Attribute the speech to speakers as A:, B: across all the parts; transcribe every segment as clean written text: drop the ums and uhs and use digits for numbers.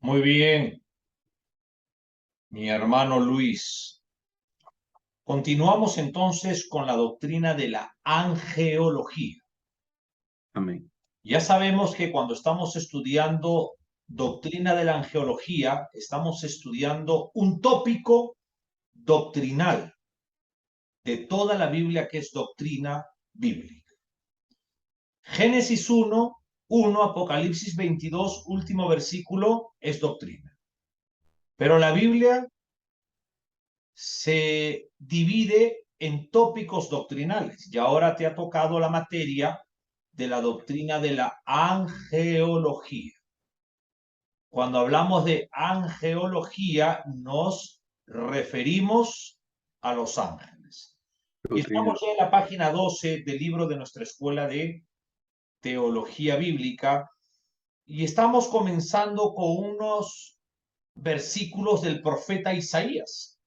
A: Muy bien, mi hermano Luis. Continuamos entonces con la doctrina de la angeología.
B: Amén.
A: Ya sabemos que cuando estamos estudiando doctrina de la angeología, estamos estudiando un tópico doctrinal de toda la Biblia que es doctrina bíblica. Génesis 1, Apocalipsis 22, último versículo, es doctrina. Pero la Biblia se divide en tópicos doctrinales y ahora te ha tocado la materia de la doctrina de la angeología. Cuando hablamos de angeología nos referimos a los ángeles. Y
B: Doctrina.
A: estamos ya en la página 12 del libro de nuestra escuela de teología bíblica y estamos comenzando con unos versículos del profeta Isaías.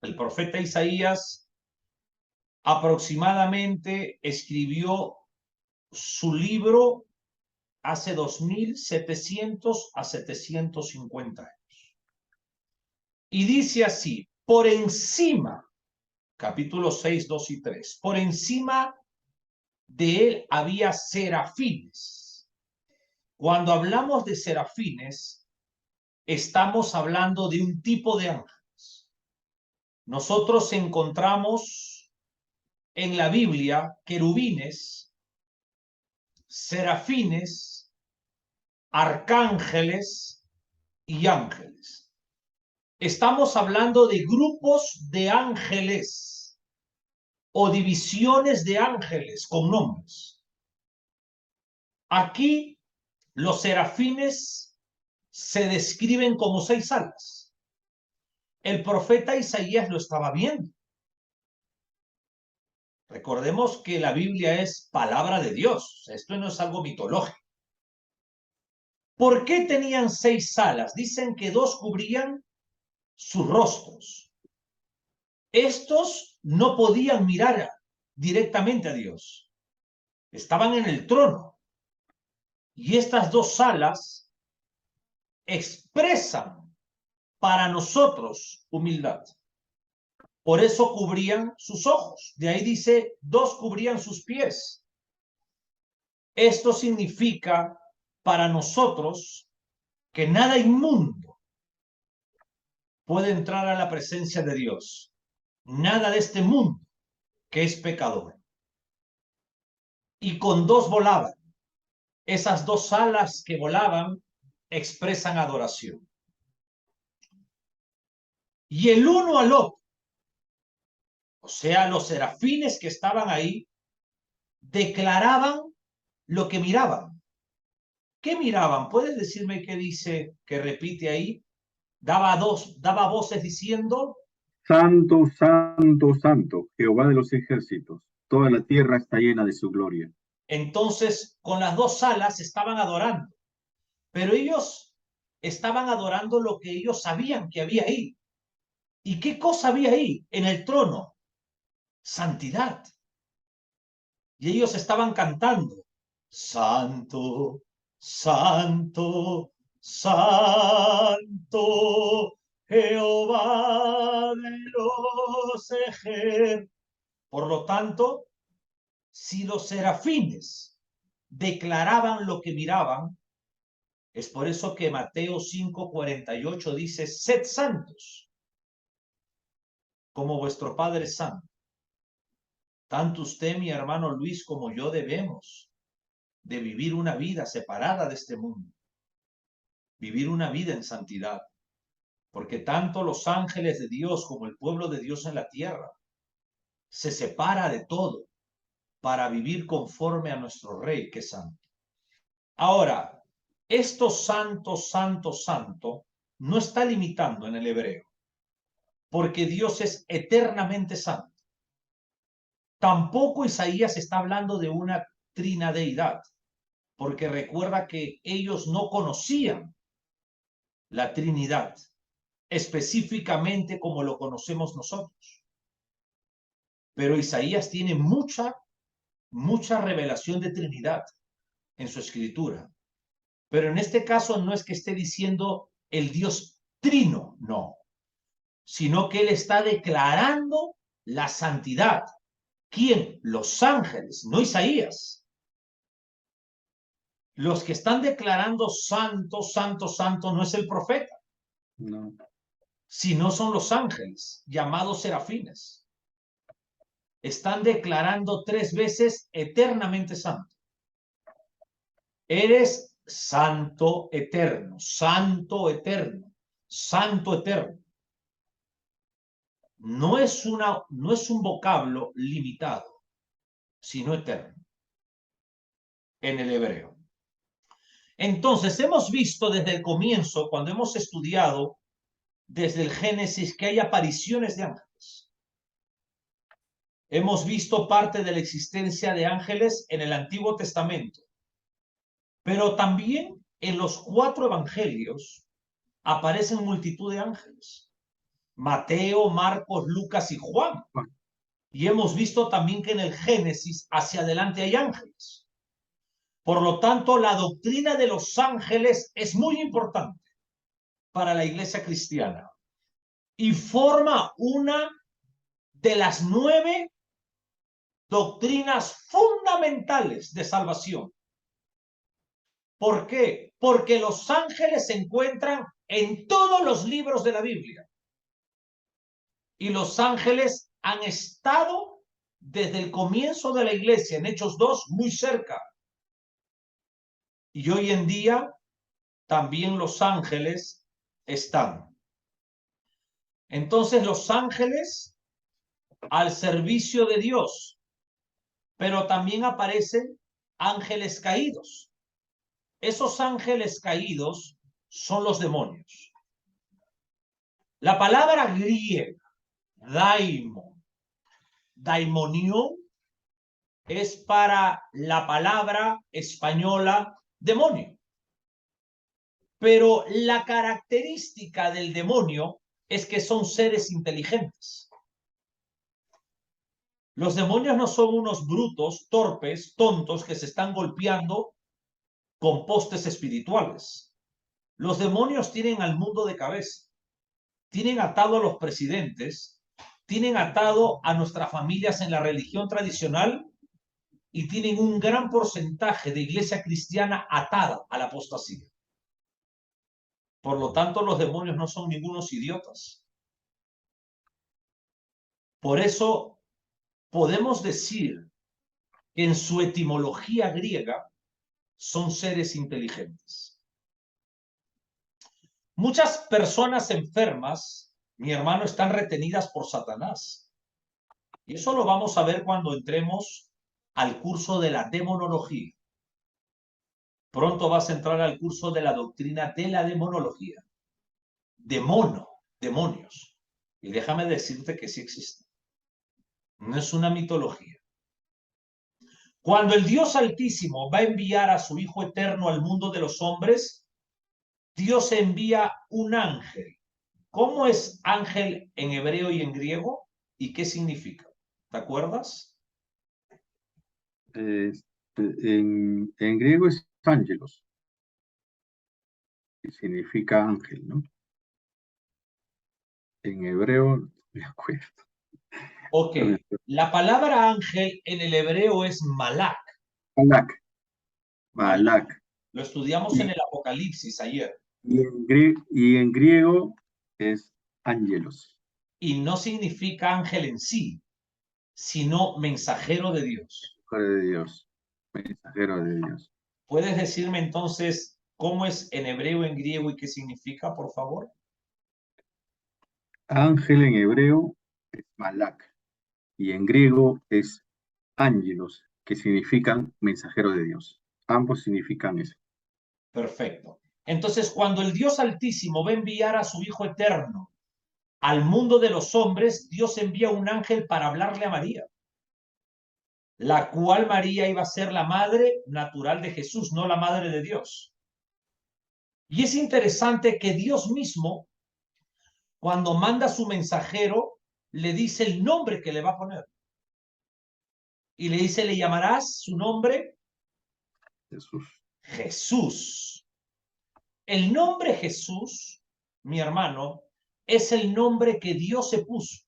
A: El profeta Isaías aproximadamente escribió su libro hace 2700 a 750 años. Y dice así, por encima, capítulo 6, 2 y 3, por encima de él había serafines. Cuando hablamos de serafines, estamos hablando de un tipo de ángeles. Nosotros encontramos en la Biblia querubines, serafines, arcángeles y ángeles. Estamos hablando de grupos de ángeles o divisiones de ángeles con nombres. Aquí los serafines se describen como 6 alas. El profeta Isaías lo estaba viendo. Recordemos que la Biblia es palabra de Dios. Esto no es algo mitológico. ¿Por qué tenían 6 alas? Dicen que 2 cubrían sus rostros. Estos no podían mirar directamente a Dios. Estaban en el trono. Y estas 2 alas expresan para nosotros humildad. Por eso cubrían sus ojos. De ahí dice, 2 cubrían sus pies. Esto significa para nosotros que nada inmundo puede entrar a la presencia de Dios. Nada de este mundo que es pecador. Y con 2 volaban. Esas 2 alas que volaban expresan adoración. Y el uno al otro, o sea, los serafines que estaban ahí, declaraban lo que miraban. ¿Qué miraban? ¿Puedes decirme qué dice, que repite ahí? Daba voces diciendo,
B: Santo, santo, santo, Jehová de los ejércitos. Toda la tierra está llena de su gloria.
A: entonces con las 2 alas estaban adorando, pero ellos estaban adorando lo que ellos sabían que había ahí. ¿Y qué cosa había ahí? En el trono, santidad. Y ellos estaban cantando, Santo, Santo, Santo, Jehová de los ejércitos. Por lo tanto, si los serafines declaraban lo que miraban, es por eso que Mateo 5:48 dice, sed santos, como vuestro Padre es santo. Tanto usted, mi hermano Luis, como yo debemos de vivir una vida separada de este mundo, vivir una vida en santidad, porque tanto los ángeles de Dios como el pueblo de Dios en la tierra se separa de todo para vivir conforme a nuestro Rey que es santo. Ahora, esto santo, santo, santo no está limitando en el hebreo, porque Dios es eternamente santo. Tampoco Isaías está hablando de una trinadeidad, porque recuerda que ellos no conocían la Trinidad, específicamente como lo conocemos nosotros. Pero Isaías tiene mucha revelación de Trinidad en su escritura. Pero en este caso no es que esté diciendo el Dios trino, no, sino que él está declarando la santidad. ¿Quién? Los ángeles, no Isaías. Los que están declarando santo, santo, santo no es el profeta,
B: No.
A: sino son los ángeles, llamados serafines. Están declarando 3 veces eternamente santo. Eres santo eterno, santo eterno, santo eterno. No es un vocablo limitado, sino eterno en el hebreo. Entonces, hemos visto desde el comienzo, cuando hemos estudiado desde el Génesis, que hay apariciones de ángeles. Hemos visto parte de la existencia de ángeles en el Antiguo Testamento, pero también en los 4 evangelios aparecen multitud de ángeles. Mateo, Marcos, Lucas y Juan. Y hemos visto también que en el Génesis hacia adelante hay ángeles. Por lo tanto, la doctrina de los ángeles es muy importante para la iglesia cristiana y forma una de las 9 doctrinas fundamentales de salvación. ¿Por qué? Porque los ángeles se encuentran en todos los libros de la Biblia. Y los ángeles han estado desde el comienzo de la iglesia, en Hechos 2, muy cerca. Y hoy en día también los ángeles están. Entonces los ángeles al servicio de Dios, pero también aparecen ángeles caídos. Esos ángeles caídos son los demonios. La palabra griega, daimonión, es para la palabra española demonio. Pero la característica del demonio es que son seres inteligentes. Los demonios no son unos brutos, torpes, tontos que se están golpeando con postes espirituales. Los demonios tienen al mundo de cabeza, tienen atado a los presidentes, tienen atado a nuestras familias en la religión tradicional y tienen un gran porcentaje de iglesia cristiana atada a la apostasía. Por lo tanto, los demonios no son ningunos idiotas. Por eso podemos decir que en su etimología griega son seres inteligentes. Muchas personas enfermas, mi hermano, están retenidas por Satanás. Y eso lo vamos a ver cuando entremos al curso de la demonología. Pronto vas a entrar al curso de la doctrina de la demonología. Demonios. Y déjame decirte que sí existe. No es una mitología. Cuando el Dios Altísimo va a enviar a su Hijo Eterno al mundo de los hombres, Dios envía un ángel. ¿Cómo es ángel en hebreo y en griego? ¿Y qué significa? ¿Te acuerdas?
B: En griego es ángelos, que significa ángel, ¿no? En hebreo, no me acuerdo.
A: Ok, la palabra ángel en el hebreo es malak.
B: Malak.
A: Malak.
B: Malak.
A: Lo estudiamos en el Apocalipsis ayer.
B: Y en griego es ángelos.
A: Y no significa ángel en sí, sino mensajero de Dios.
B: Mensajero de Dios. Mensajero de Dios.
A: ¿Puedes decirme entonces cómo es en hebreo, en griego y qué significa, por favor?
B: Ángel en hebreo es malak. Y en griego es ángelos, que significan mensajero de Dios. Ambos significan eso.
A: Perfecto. Entonces, cuando el Dios Altísimo va a enviar a su Hijo Eterno al mundo de los hombres, Dios envía un ángel para hablarle a María, la cual María iba a ser la madre natural de Jesús, no la madre de Dios. Y es interesante que Dios mismo, cuando manda a su mensajero, le dice el nombre que le va a poner. Y le dice, le llamarás su nombre
B: Jesús.
A: Jesús. El nombre Jesús, mi hermano, es el nombre que Dios se puso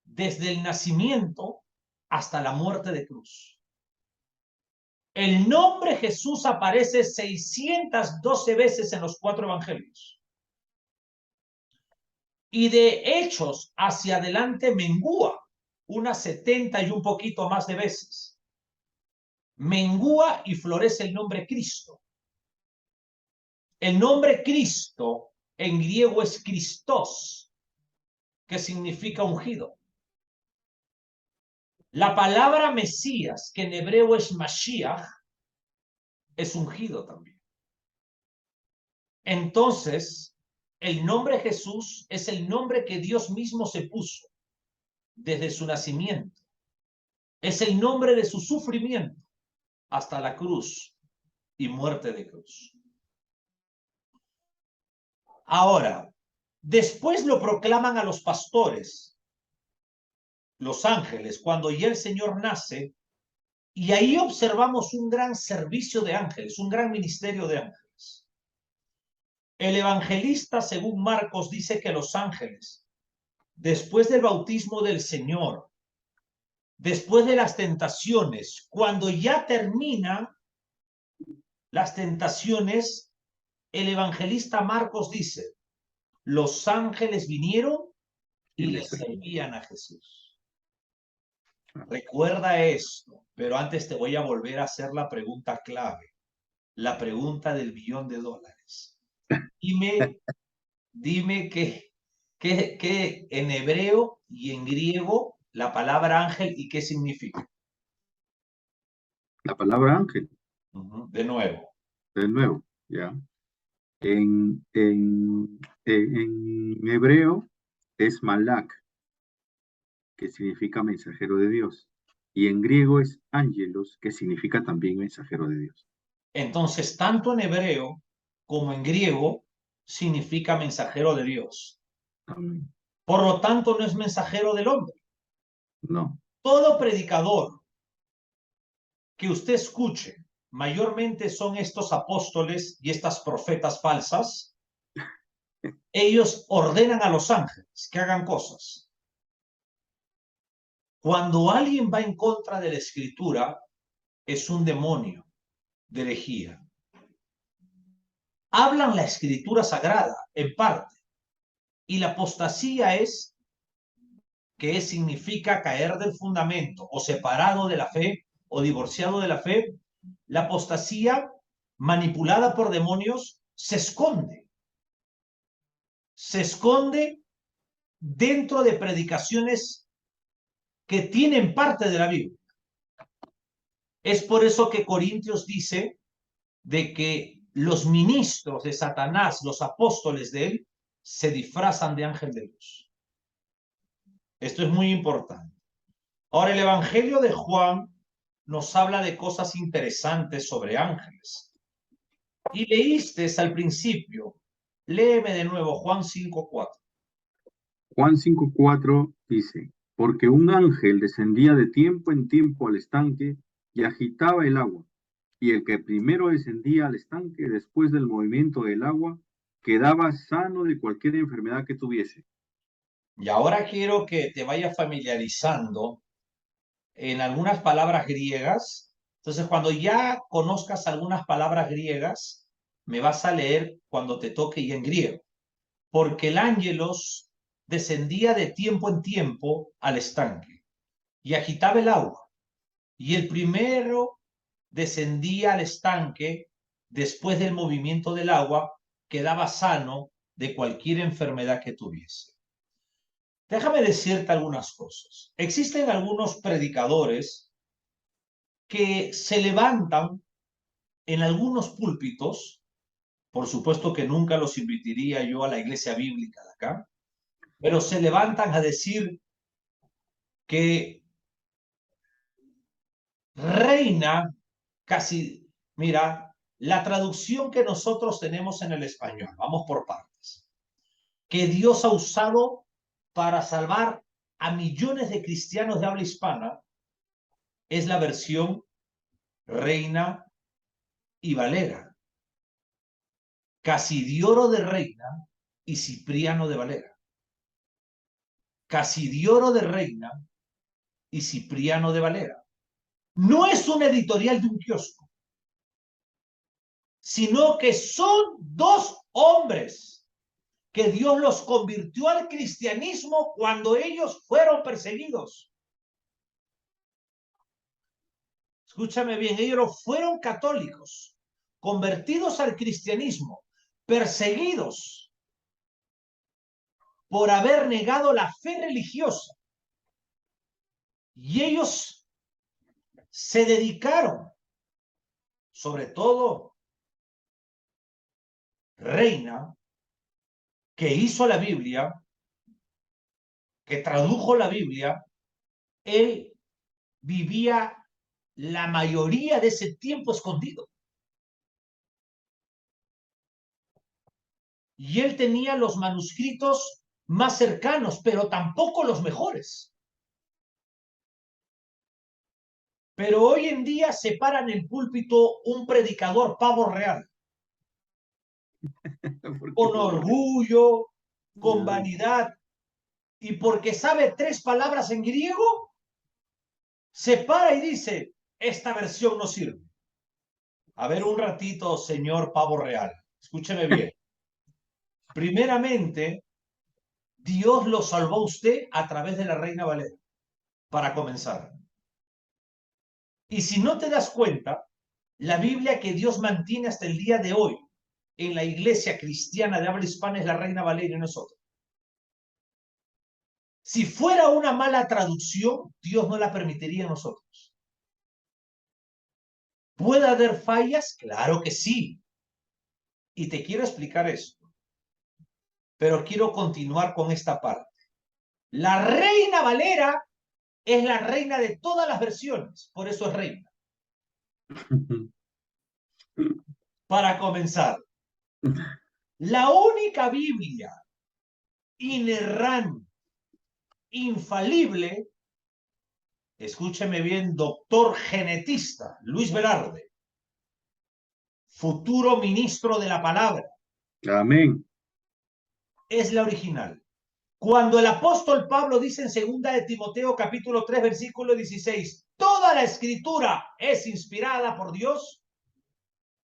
A: desde el nacimiento hasta la muerte de cruz. El nombre Jesús aparece 612 veces en los 4 evangelios. Y de Hechos hacia adelante mengúa unas 70 y un poquito más de veces. Mengúa y florece el nombre Cristo. El nombre Cristo en griego es Christos, que significa ungido. La palabra Mesías, que en hebreo es Mashiach, es ungido también. Entonces, el nombre Jesús es el nombre que Dios mismo se puso desde su nacimiento. Es el nombre de su sufrimiento hasta la cruz y muerte de cruz. Ahora, después lo proclaman a los pastores, los ángeles, cuando ya el Señor nace, y ahí observamos un gran servicio de ángeles, un gran ministerio de ángeles. El evangelista, según Marcos, dice que los ángeles, después del bautismo del Señor, después de las tentaciones, cuando ya terminan las tentaciones, el evangelista Marcos dice, los ángeles vinieron
B: Y
A: y
B: le
A: le
B: serví.
A: servían a Jesús. Recuerda esto, pero antes te voy a volver a hacer la pregunta clave, la pregunta del $1.000.000. Dime que en hebreo y en griego la palabra ángel y qué significa.
B: La palabra ángel,
A: De nuevo.
B: de nuevo, ¿ya? En hebreo es malak, que significa mensajero de Dios. Y en griego es ángelos, que significa también mensajero de Dios.
A: Entonces, tanto en hebreo como en griego significa mensajero de Dios.
B: Amén.
A: Por lo tanto, no es mensajero del hombre.
B: No,
A: Todo predicador que usted escuche, mayormente son estos apóstoles y estas profetas falsas, ellos ordenan a los ángeles que hagan cosas. Cuando alguien va en contra de la escritura, es un demonio de herejía. Hablan la escritura sagrada, en parte, y la apostasía es que significa caer del fundamento, o separado de la fe, o divorciado de la fe. La apostasía, manipulada por demonios, se esconde dentro de predicaciones que tienen parte de la Biblia. Es por eso que Corintios dice de que los ministros de Satanás, los apóstoles de él, se disfrazan de ángel de luz. Esto es muy importante. Ahora, el Evangelio de Juan nos habla de cosas interesantes sobre ángeles. Y leíste al principio, léeme de nuevo Juan 5:4.
B: Juan 5:4 dice, porque un ángel descendía de tiempo en tiempo al estanque y agitaba el agua, y el que primero descendía al estanque después del movimiento del agua quedaba sano de cualquier enfermedad que tuviese.
A: Y ahora quiero que te vayas familiarizando en algunas palabras griegas. Entonces, cuando ya conozcas algunas palabras griegas, me vas a leer cuando te toque ya en griego. Porque el ángelos descendía de tiempo en tiempo al estanque y agitaba el agua. Y el primero descendía al estanque después del movimiento del agua, quedaba sano de cualquier enfermedad que tuviese. Déjame decirte algunas cosas. Existen algunos predicadores que se levantan en algunos púlpitos, por supuesto que nunca los invitaría yo a la iglesia bíblica de acá, pero se levantan a decir que reina casi, mira, la traducción que nosotros tenemos en el español, vamos por partes, que Dios ha usado para salvar a millones de cristianos de habla hispana, es la versión Reina y Valera. Casidioro de Reina y Cipriano de Valera. Casidioro de Reina y Cipriano de Valera. No es un editorial de un kiosco, sino que son dos hombres que Dios los convirtió al cristianismo cuando ellos fueron perseguidos. Escúchame bien, ellos fueron católicos, convertidos al cristianismo, perseguidos por haber negado la fe religiosa. Y ellos se dedicaron, sobre todo Reina, que hizo la Biblia, que tradujo la Biblia, él vivía la mayoría de ese tiempo escondido. Y él tenía los manuscritos más cercanos, pero tampoco los mejores. Pero hoy en día se para en el púlpito un predicador pavo real, con orgullo, con vanidad, y porque sabe 3 palabras en griego, se para y dice, esta versión no sirve. A ver un ratito, señor pavo real, escúcheme bien. Primeramente, Dios lo salvó a usted a través de la Reina Valera, para comenzar. Y si no te das cuenta, la Biblia que Dios mantiene hasta el día de hoy en la iglesia cristiana de habla hispana es la Reina Valera y nosotros. Si fuera una mala traducción, Dios no la permitiría a nosotros. ¿Puede haber fallas? Claro que sí. Y te quiero explicar esto. Pero quiero continuar con esta parte. La Reina Valera es la reina de todas las versiones. Por eso es reina. Para comenzar, la única Biblia inerrante, infalible, escúcheme bien, doctor genetista Luis Velarde, futuro ministro de la palabra.
B: Amén.
A: Es la original. Cuando el apóstol Pablo dice en 2 de Timoteo capítulo 3 versículo 16, toda la escritura es inspirada por Dios,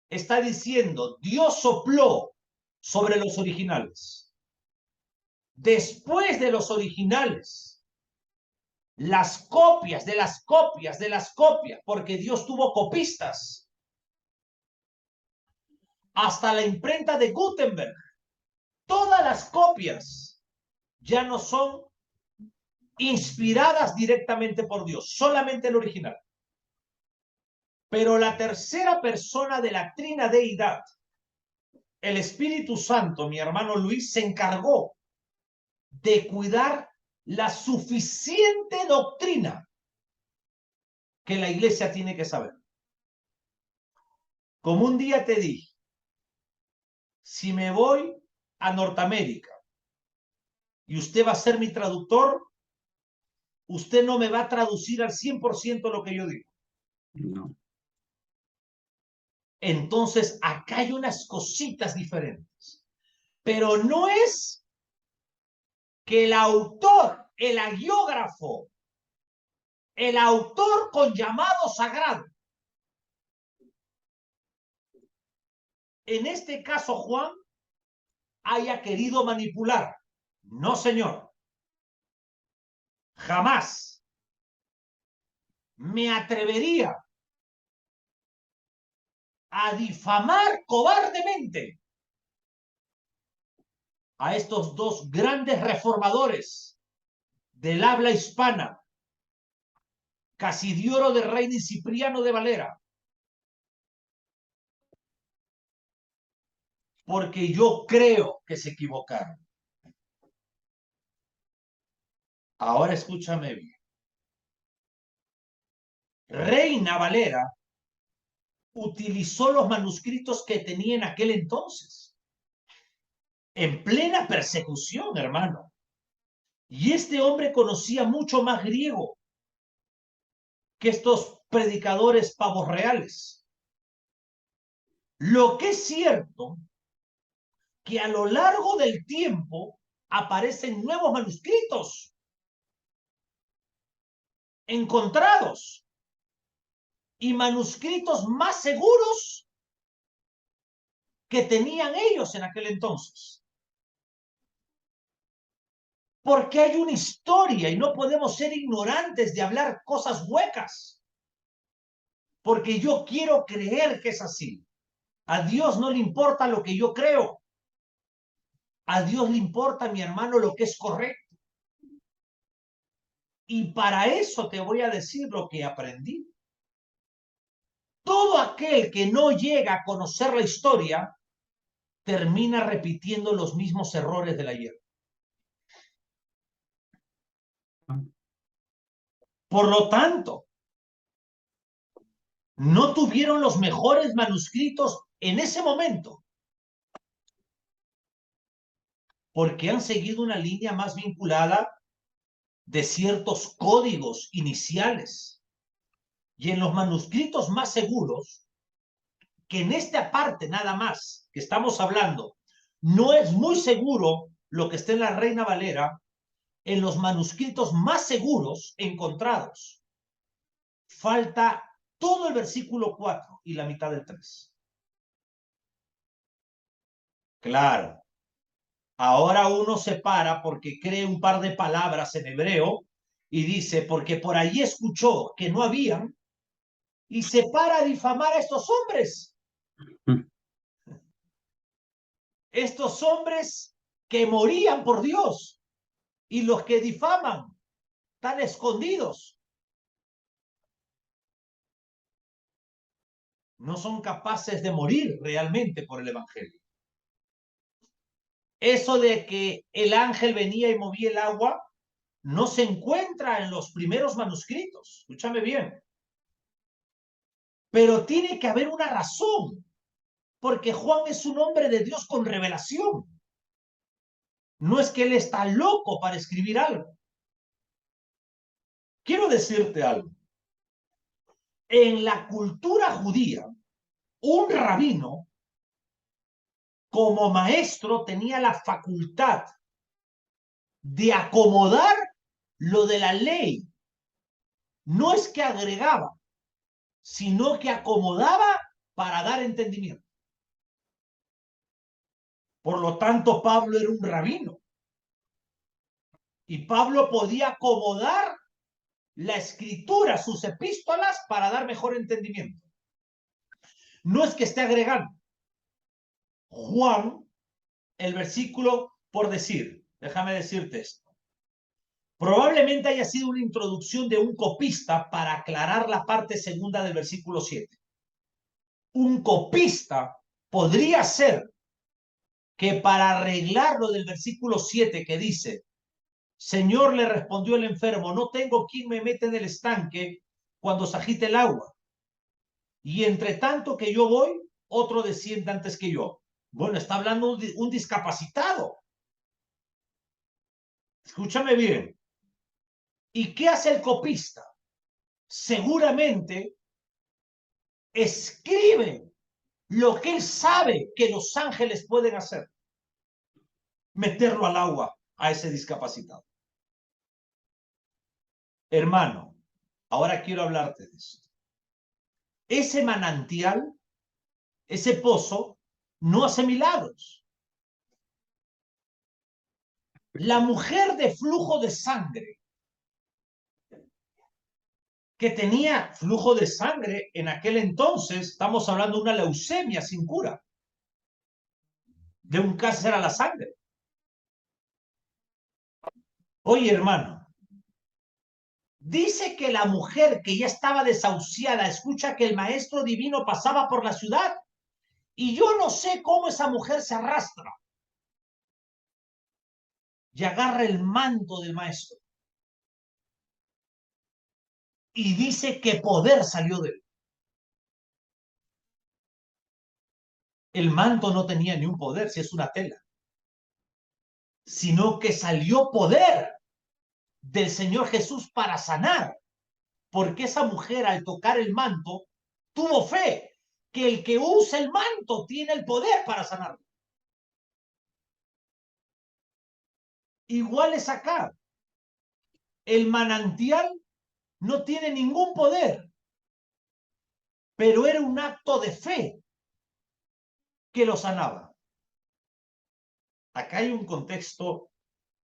A: está diciendo, Dios sopló sobre los originales. Después de los originales, las copias de las copias de las copias, porque Dios tuvo copistas, hasta la imprenta de Gutenberg, todas las copias ya no son inspiradas directamente por Dios, solamente el original. Pero la tercera persona de la trinadeidad, el Espíritu Santo, mi hermano Luis, se encargó de cuidar la suficiente doctrina que la iglesia tiene que saber. Como un día te dije, si me voy a Norteamérica y usted va a ser mi traductor, usted no me va a traducir al 100% lo que yo digo.
B: No.
A: Entonces, acá hay unas cositas diferentes. Pero no es que el autor, el hagiógrafo, el autor con llamado sagrado, en este caso Juan, haya querido manipular. No, señor. Jamás me atrevería a difamar cobardemente a estos dos grandes reformadores del habla hispana, Casidioro de Reina y Cipriano de Valera, porque yo creo que se equivocaron. Ahora escúchame bien. Reina Valera utilizó los manuscritos que tenía en aquel entonces, en plena persecución, hermano. Y este hombre conocía mucho más griego que estos predicadores pavos reales. Lo que es cierto que a lo largo del tiempo aparecen nuevos manuscritos encontrados y manuscritos más seguros que tenían ellos en aquel entonces. Porque hay una historia y no podemos ser ignorantes de hablar cosas huecas. Porque yo quiero creer que es así. A Dios no le importa lo que yo creo. A Dios le importa, mi hermano, lo que es correcto. Y para eso te voy a decir lo que aprendí. Todo aquel que no llega a conocer la historia termina repitiendo los mismos errores del ayer. Por lo tanto, no tuvieron los mejores manuscritos en ese momento, porque han seguido una línea más vinculada de ciertos códigos iniciales. Y en los manuscritos más seguros, que en esta parte nada más que estamos hablando, no es muy seguro lo que está en la Reina Valera, en los manuscritos más seguros encontrados, falta todo el versículo 4 y la mitad del 3. Claro, ahora uno se para porque cree un par de palabras en hebreo y dice, porque por allí escuchó que no habían, y se para a difamar a estos hombres. Estos hombres que morían por Dios y los que difaman están escondidos. No son capaces de morir realmente por el Evangelio. Eso de que el ángel venía y movía el agua no se encuentra en los primeros manuscritos. Escúchame bien. Pero tiene que haber una razón, porque Juan es un hombre de Dios con revelación. No es que él está loco para escribir algo. Quiero decirte algo. En la cultura judía, un rabino como maestro tenía la facultad de acomodar lo de la ley. No es que agregaba, sino que acomodaba para dar entendimiento. Por lo tanto, Pablo era un rabino. Y Pablo podía acomodar la escritura, sus epístolas, para dar mejor entendimiento. No es que esté agregando. Juan, el versículo, por decir, déjame decirte esto. Probablemente haya sido una introducción de un copista para aclarar la parte segunda del versículo 7. Un copista podría ser que para arreglar lo del versículo 7 que dice, Señor, le respondió el enfermo, no tengo quien me mete en el estanque cuando se agite el agua. Y entre tanto que yo voy, otro desciende antes que yo. Bueno, está hablando un discapacitado. Escúchame bien. ¿Y qué hace el copista? Seguramente escribe lo que él sabe que los ángeles pueden hacer. Meterlo al agua a ese discapacitado. Hermano, ahora quiero hablarte de esto. Ese manantial, ese pozo, no hace milagros. La mujer de flujo de sangre, que tenía flujo de sangre en aquel entonces, estamos hablando de una leucemia sin cura, de un cáncer a la sangre. Oye, hermano, dice que la mujer que ya estaba desahuciada escucha que el maestro divino pasaba por la ciudad y yo no sé cómo esa mujer se arrastra y agarra el manto del maestro y dice que poder salió de él. El manto no tenía ni un poder, si es una tela, sino que salió poder del Señor Jesús para sanar, porque esa mujer al tocar el manto tuvo fe que el que usa el manto tiene el poder para sanar. Igual es acá. El manantial no tiene ningún poder, pero era un acto de fe que lo sanaba. Acá hay un contexto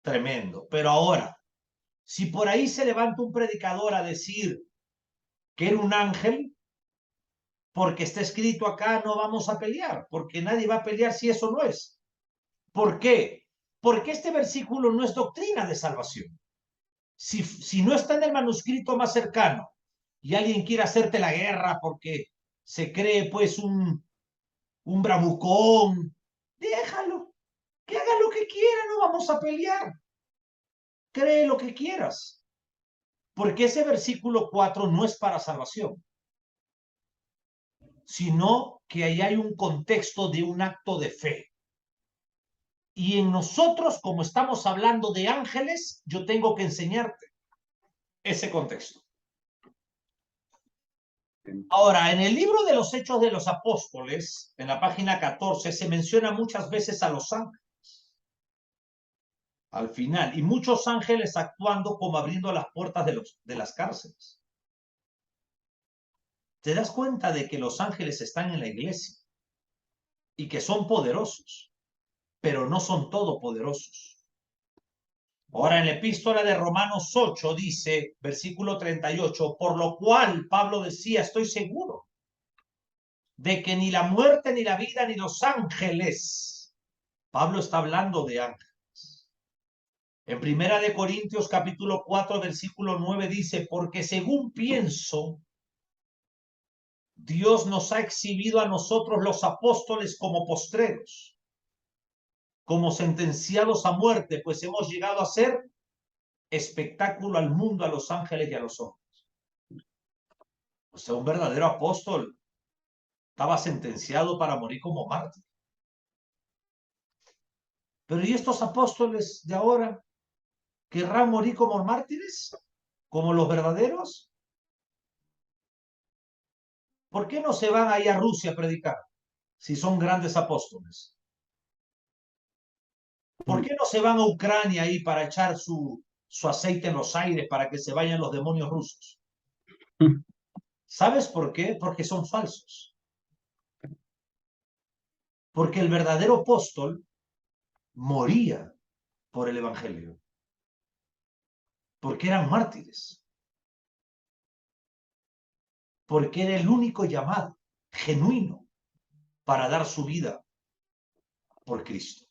A: tremendo, pero ahora, si por ahí se levanta un predicador a decir que era un ángel, porque está escrito acá, no vamos a pelear, porque nadie va a pelear si eso no es. ¿Por qué? Porque este versículo no es doctrina de salvación. Si no está en el manuscrito más cercano y alguien quiere hacerte la guerra porque se cree pues un bravucón, déjalo, que haga lo que quiera, no vamos a pelear. Cree lo que quieras, porque ese versículo 4 no es para salvación, sino que ahí hay un contexto de un acto de fe. Y en nosotros, como estamos hablando de ángeles, yo tengo que enseñarte ese contexto. Ahora, en el libro de los Hechos de los Apóstoles, en la página 14, se menciona muchas veces a los ángeles. Al final, y muchos ángeles actuando como abriendo las puertas de las cárceles. Te das cuenta de que los ángeles están en la iglesia y que son poderosos, pero no son todopoderosos. Ahora en la epístola de Romanos 8 dice, versículo 38, por lo cual Pablo decía, estoy seguro de que ni la muerte, ni la vida, ni los ángeles. Pablo está hablando de ángeles. En Primera de Corintios capítulo 4 versículo 9 dice, porque según pienso, Dios nos ha exhibido a nosotros los apóstoles como postreros, como sentenciados a muerte, pues hemos llegado a ser espectáculo al mundo, a los ángeles y a los hombres. O sea, un verdadero apóstol estaba sentenciado para morir como mártir. Pero ¿y estos apóstoles de ahora querrán morir como mártires? ¿Como los verdaderos? ¿Por qué no se van ahí a Rusia a predicar si son grandes apóstoles? ¿Por qué no se van a Ucrania ahí para echar su aceite en los aires para que se vayan los demonios rusos? ¿Sabes por qué? Porque son falsos. Porque el verdadero apóstol moría por el evangelio. Porque eran mártires. Porque era el único llamado genuino para dar su vida por Cristo.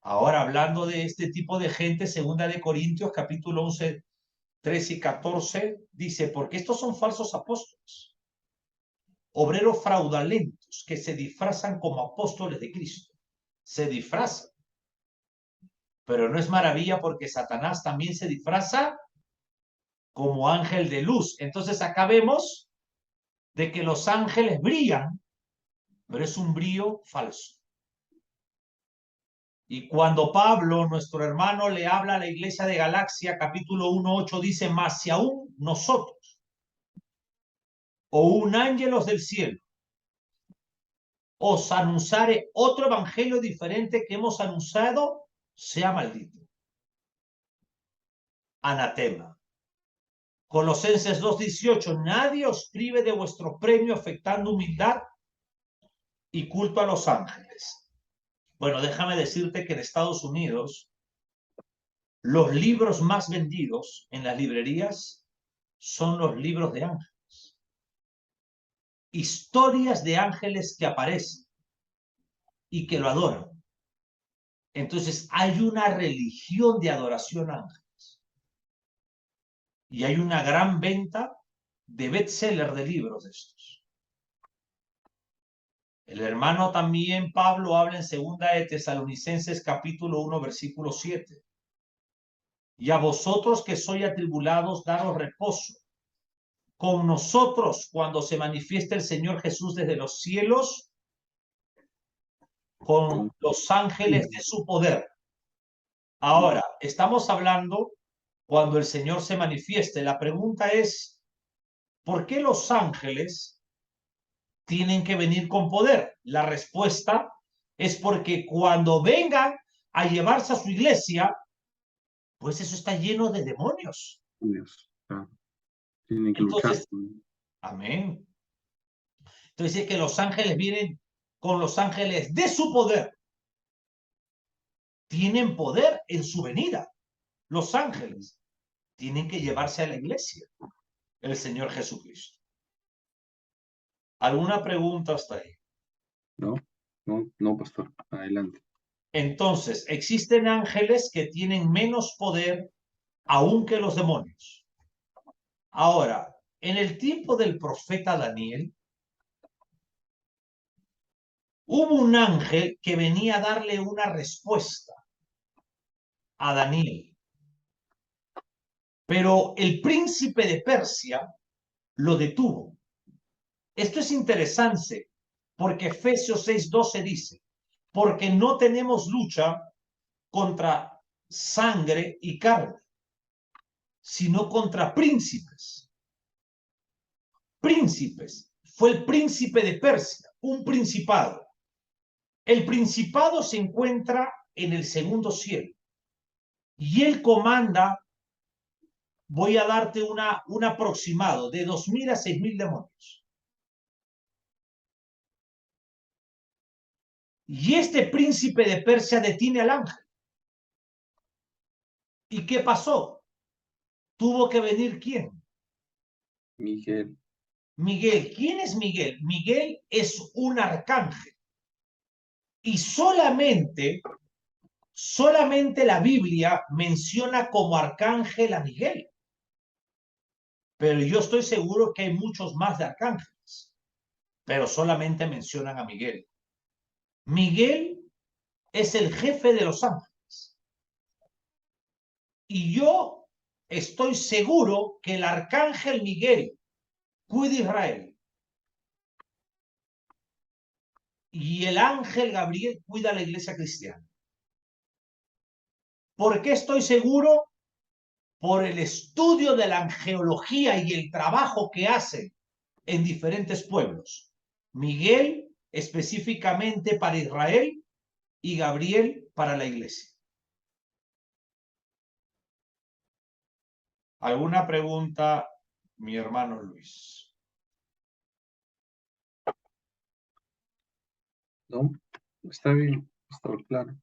A: Ahora, hablando de este tipo de gente, segunda de Corintios, capítulo 11, 13 y 14, dice, porque estos son falsos apóstoles, obreros fraudulentos que se disfrazan como apóstoles de Cristo. Se disfrazan. Pero no es maravilla porque Satanás también se disfraza como ángel de luz. Entonces acá vemos de que los ángeles brillan, pero es un brillo falso. Y cuando Pablo, nuestro hermano, le habla a la iglesia de Galacia, capítulo 1:8, dice, mas si aún nosotros, o un ángelos del cielo, os anunciare otro evangelio diferente que hemos anunciado, sea maldito. Anatema. Colosenses 2:18, nadie os prive de vuestro premio afectando humildad y culto a los ángeles. Bueno, déjame decirte que en Estados Unidos los libros más vendidos en las librerías son los libros de ángeles. Historias de ángeles que aparecen y que lo adoran. Entonces hay una religión de adoración a ángeles. Y hay una gran venta de bestseller de libros de estos. El hermano también Pablo habla en segunda de Tesalonicenses capítulo 1 versículo 7. Y a vosotros que sois atribulados, daros reposo con nosotros cuando se manifieste el Señor Jesús desde los cielos con los ángeles de su poder. Ahora, estamos hablando cuando el Señor se manifieste. La pregunta es, ¿por qué los ángeles tienen que venir con poder? La respuesta es porque cuando vengan a llevarse a su iglesia, pues eso está lleno de demonios.
B: Dios, claro. Tienen que luchar.
A: Entonces, amén. Entonces dice que los ángeles vienen con los ángeles de su poder. Tienen poder en su venida. Los ángeles tienen que llevarse a la iglesia el Señor Jesucristo. ¿Alguna pregunta hasta ahí?
B: No, pastor. Adelante.
A: Entonces, existen ángeles que tienen menos poder aún que los demonios. Ahora, en el tiempo del profeta Daniel, hubo un ángel que venía a darle una respuesta a Daniel. Pero el príncipe de Persia lo detuvo. Esto es interesante porque Efesios 6:12 dice, porque no tenemos lucha contra sangre y carne, sino contra príncipes. Príncipes. Fue el príncipe de Persia, un principado. El principado se encuentra en el segundo cielo y él comanda, voy a darte un aproximado de 2.000 a 6.000 demonios. Y este príncipe de Persia detiene al ángel. ¿Y qué pasó? Tuvo que venir ¿quién?
B: Miguel.
A: Miguel. ¿Quién es Miguel? Miguel es un arcángel. Y solamente la Biblia menciona como arcángel a Miguel. Pero yo estoy seguro que hay muchos más de arcángeles. Pero solamente mencionan a Miguel. Miguel es el jefe de los ángeles. Y yo estoy seguro que el arcángel Miguel cuida Israel. Y el ángel Gabriel cuida la iglesia cristiana. ¿Por qué estoy seguro? Por el estudio de la angeología y el trabajo que hacen en diferentes pueblos. Miguel específicamente para Israel y Gabriel para la iglesia. ¿Alguna pregunta, mi hermano Luis?
B: No, está bien, está claro.